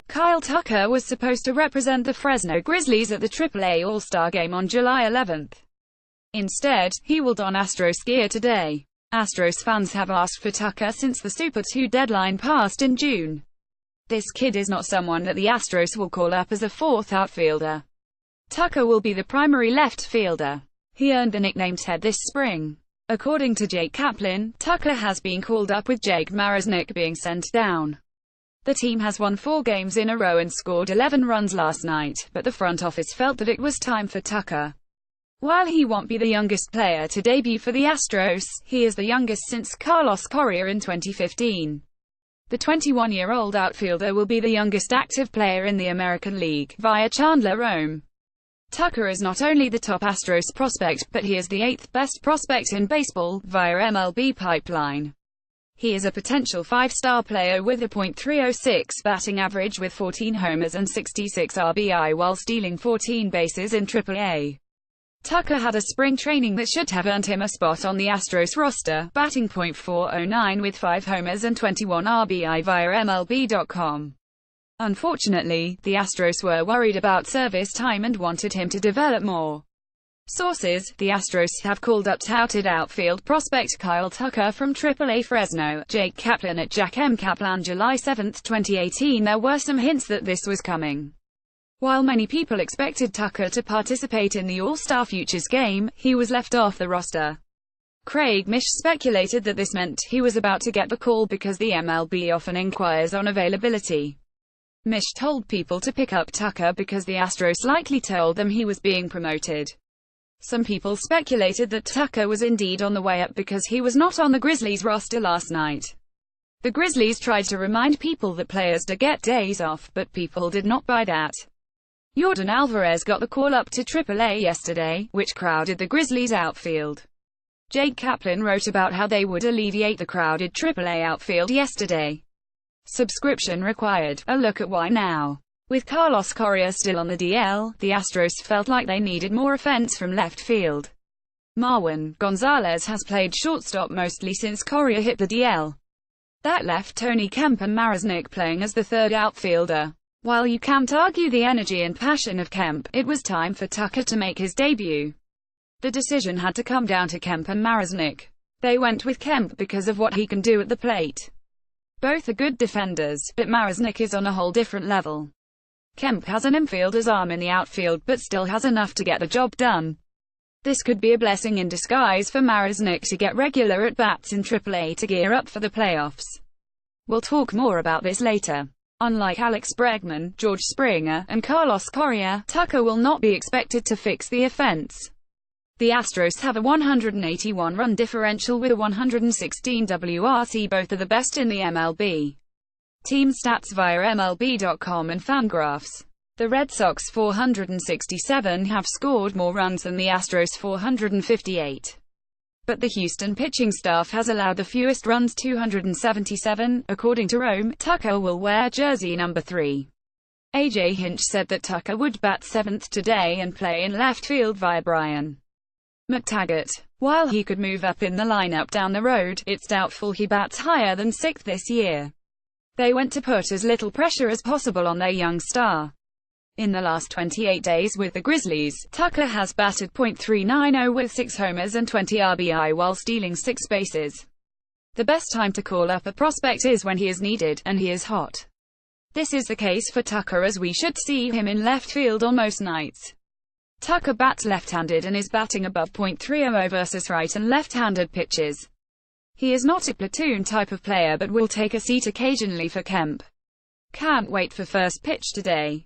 Kyle Tucker was supposed to represent the Fresno Grizzlies at the AAA All-Star Game on July 11. Instead, he will don Astros gear today. Astros fans have asked for Tucker since the Super 2 deadline passed in June. This kid is not someone that the Astros will call up as a fourth outfielder. Tucker will be the primary left fielder. He earned the nickname Ted this spring. According to Jake Kaplan, Tucker has been called up with Jake Marisnick being sent down. The team has won 4 games in a row and scored 11 runs last night, but the front office felt that it was time for Tucker. While he won't be the youngest player to debut for the Astros, he is the youngest since Carlos Correa in 2015. The 21-year-old outfielder will be the youngest active player in the American League, via Chandler Rome. Tucker is not only the top Astros prospect, but he is the 8th best prospect in baseball, via MLB Pipeline. He is a potential 5-star player with a .306 batting average with 14 homers and 66 RBI while stealing 14 bases in AAA. Tucker had a spring training that should have earned him a spot on the Astros roster, batting .409 with 5 homers and 21 RBI via MLB.com. Unfortunately, the Astros were worried about service time and wanted him to develop more. Sources: the Astros have called up touted outfield prospect Kyle Tucker from AAA Fresno. Jake Kaplan at Jack M. Kaplan July 7, 2018. There were some hints that this was coming. While many people expected Tucker to participate in the All-Star Futures game, he was left off the roster. Craig Mish speculated that this meant he was about to get the call because the MLB often inquires on availability. Mish told people to pick up Tucker because the Astros likely told them he was being promoted. Some people speculated that Tucker was indeed on the way up because he was not on the Grizzlies roster last night. The Grizzlies tried to remind people that players do get days off, but people did not buy that. Yordan Alvarez got the call up to AAA yesterday, which crowded the Grizzlies outfield. Jake Kaplan wrote about how they would alleviate the crowded AAA outfield yesterday. Subscription required. A look at why now. With Carlos Correa still on the DL, the Astros felt like they needed more offense from left field. Marwin Gonzalez has played shortstop mostly since Correa hit the DL. That left Tony Kemp and Marisnick playing as the third outfielder. While you can't argue the energy and passion of Kemp, it was time for Tucker to make his debut. The decision had to come down to Kemp and Marisnick. They went with Kemp because of what he can do at the plate. Both are good defenders, but Marisnick is on a whole different level. Kemp has an infielder's arm in the outfield but still has enough to get the job done. This could be a blessing in disguise for Marisnick to get regular at-bats in AAA to gear up for the playoffs. We'll talk more about this later. Unlike Alex Bregman, George Springer, and Carlos Correa, Tucker will not be expected to fix the offense. The Astros have a 181-run differential with a 116 WRC. Both are the best in the MLB. Team stats via MLB.com and Fangraphs. The Red Sox 467 have scored more runs than the Astros 458. But the Houston pitching staff has allowed the fewest runs 277, according to Rome. Tucker will wear jersey number 3. A.J. Hinch said that Tucker would bat 7th today and play in left field via Brian McTaggart. While he could move up in the lineup down the road, it's doubtful he bats higher than 6th this year. They went to put as little pressure as possible on their young star. In the last 28 days with the Grizzlies, Tucker has batted .390 with 6 homers and 20 RBI while stealing 6 bases. The best time to call up a prospect is when he is needed, and he is hot. This is the case for Tucker as we should see him in left field on most nights. Tucker bats left-handed and is batting above .300 versus right and left-handed pitches. He is not a platoon type of player but will take a seat occasionally for Kemp. Can't wait for first pitch today.